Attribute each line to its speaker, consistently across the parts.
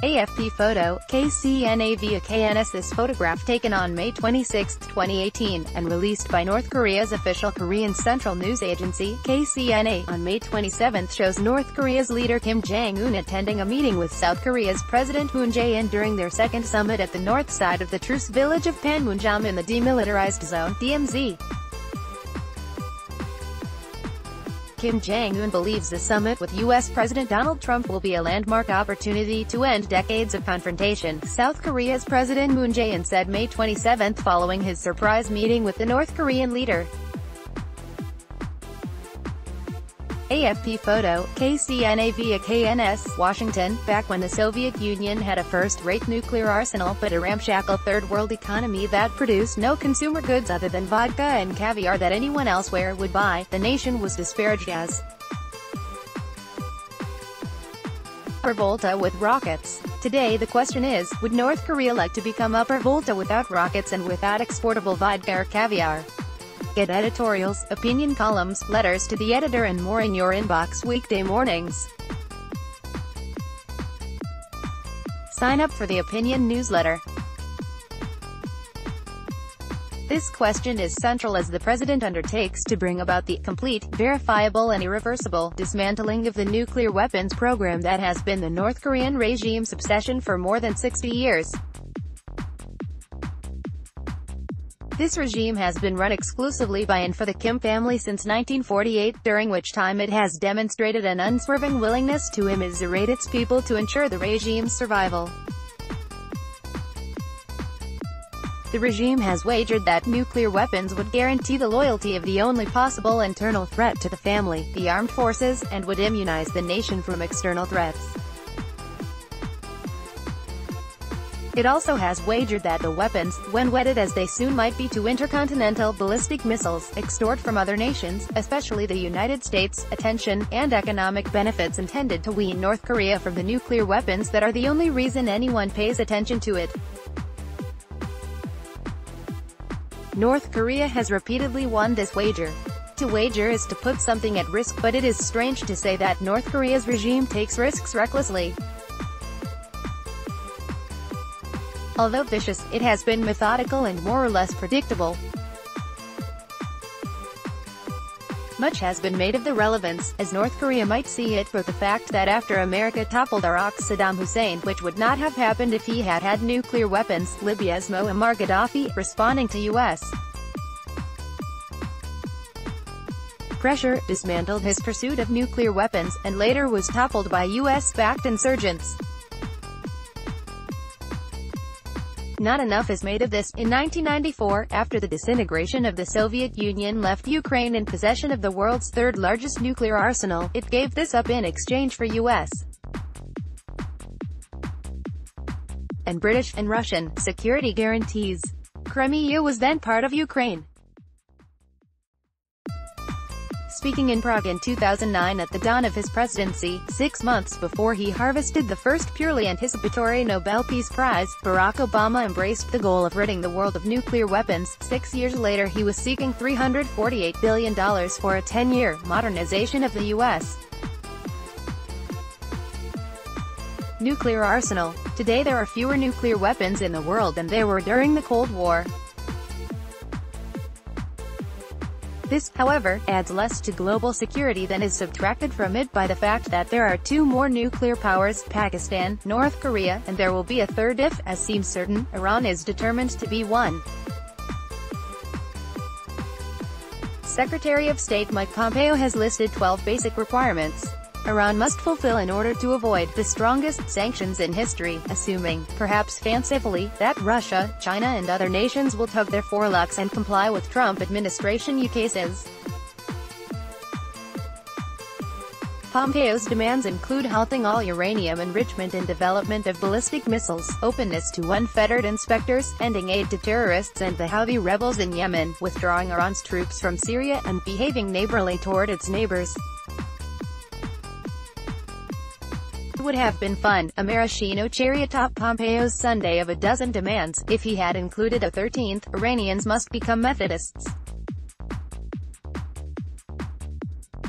Speaker 1: AFP photo, KCNA via KNS. This photograph taken on May 26, 2018, and released by North Korea's official Korean Central News Agency, KCNA, on May 27 shows North Korea's leader Kim Jong-un attending a meeting with South Korea's President Moon Jae-in during their second summit at the north side of the truce village of Panmunjom in the demilitarized zone, DMZ. Kim Jong-un believes the summit with U.S. President Donald Trump will be a landmark opportunity to end decades of confrontation, South Korea's President Moon Jae-in said May 27 following his surprise meeting with the North Korean leader. AFP photo, KCNA via KNS, Washington. Back when the Soviet Union had a first-rate nuclear arsenal but a ramshackle third-world economy that produced no consumer goods other than vodka and caviar that anyone elsewhere would buy, the nation was disparaged as Upper Volta with rockets. Today the question is, would North Korea like to become Upper Volta without rockets and without exportable vodka or caviar? Get editorials, opinion columns, letters to the editor and more in your inbox weekday mornings. Sign up for the opinion newsletter. This question is central as the president undertakes to bring about the complete, verifiable and irreversible dismantling of the nuclear weapons program that has been the North Korean regime's obsession for more than 60 years. This regime has been run exclusively by and for the Kim family since 1948, during which time it has demonstrated an unswerving willingness to immiserate its people to ensure the regime's survival. The regime has wagered that nuclear weapons would guarantee the loyalty of the only possible internal threat to the family, the armed forces, and would immunize the nation from external threats. It also has wagered that the weapons, when wedded as they soon might be to intercontinental ballistic missiles, extort from other nations, especially the United States, attention, and economic benefits intended to wean North Korea from the nuclear weapons that are the only reason anyone pays attention to it. North Korea has repeatedly won this wager. To wager is to put something at risk, but it is strange to say that North Korea's regime takes risks recklessly. Although vicious, it has been methodical and more or less predictable. Much has been made of the relevance, as North Korea might see it, for the fact that after America toppled Iraq's Saddam Hussein, which would not have happened if he had had nuclear weapons, Libya's Muammar Gaddafi, responding to U.S. pressure, dismantled his pursuit of nuclear weapons, and later was toppled by U.S.-backed insurgents. Not enough is made of this. In 1994, after the disintegration of the Soviet Union left Ukraine in possession of the world's third-largest nuclear arsenal, it gave this up in exchange for U.S. and British and Russian security guarantees. Crimea was then part of Ukraine. Speaking in Prague in 2009 at the dawn of his presidency, 6 months before he harvested the first purely anticipatory Nobel Peace Prize, Barack Obama embraced the goal of ridding the world of nuclear weapons. 6 years later he was seeking $348 billion for a 10-year modernization of the U.S. nuclear arsenal. Today there are fewer nuclear weapons in the world than there were during the Cold War. This, however, adds less to global security than is subtracted from it by the fact that there are two more nuclear powers, Pakistan, North Korea, and there will be a third if, as seems certain, Iran is determined to be one. Secretary of State Mike Pompeo has listed 12 basic requirements Iran must fulfill in order to avoid the strongest sanctions in history, assuming, perhaps fancifully, that Russia, China and other nations will tug their forelocks and comply with Trump administration ukases. Pompeo's demands include halting all uranium enrichment and development of ballistic missiles, openness to unfettered inspectors, ending aid to terrorists and the Houthi rebels in Yemen, withdrawing Iran's troops from Syria, and behaving neighborly toward its neighbors. It would have been fun, a maraschino cherry atop Pompeo's sundae of a dozen demands, if he had included a 13th, Iranians must become Methodists.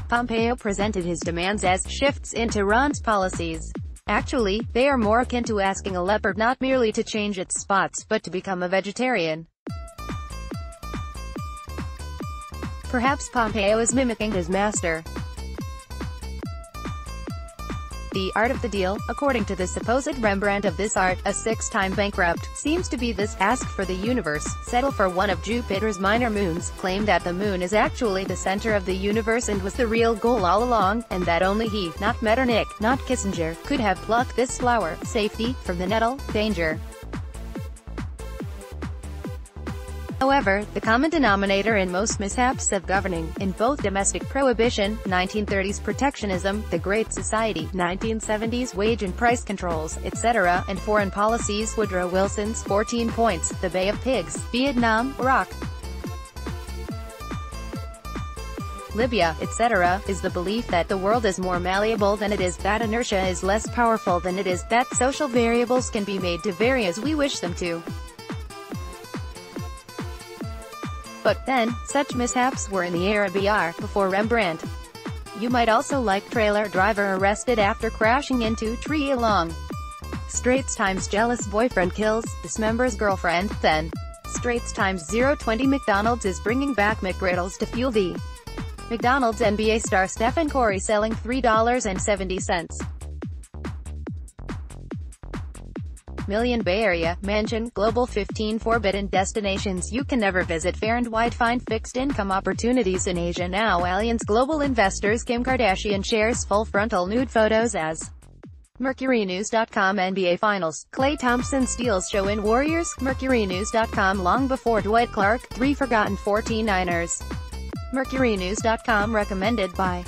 Speaker 1: Pompeo presented his demands as shifts in Tehran's policies. Actually, they are more akin to asking a leopard not merely to change its spots but to become a vegetarian. Perhaps Pompeo is mimicking his master. The art of the deal, according to the supposed Rembrandt of this art, a six-time bankrupt, seems to be this: ask for the universe, settle for one of Jupiter's minor moons, claim that the moon is actually the center of the universe and was the real goal all along, and that only he, not Metternich, not Kissinger, could have plucked this flower, safety, from the nettle, danger. However, the common denominator in most mishaps of governing, in both domestic prohibition, 1930s protectionism, the Great Society, 1970s wage and price controls, etc., and foreign policies, Woodrow Wilson's 14 points, the Bay of Pigs, Vietnam, Iraq, Libya, etc., is the belief that the world is more malleable than it is, that inertia is less powerful than it is, that social variables can be made to vary as we wish them to. But then, such mishaps were in the era before Rembrandt. You might also like trailer driver arrested after crashing into tree along Straits Times jealous boyfriend kills dismembers girlfriend, then. Straits Times 020 McDonald's is bringing back McGriddles to fuel the McDonald's NBA star Stephen Curry selling $3.70 million Bay Area mansion. Global 15 forbidden destinations you can never visit. Fair and wide find fixed income opportunities in Asia now. Aliens. Global investors. Kim Kardashian shares full frontal nude photos as MercuryNews.com. NBA Finals. Klay Thompson steals show in Warriors. MercuryNews.com. Long before Dwight Clark. 3 forgotten 49ers. MercuryNews.com. Recommended by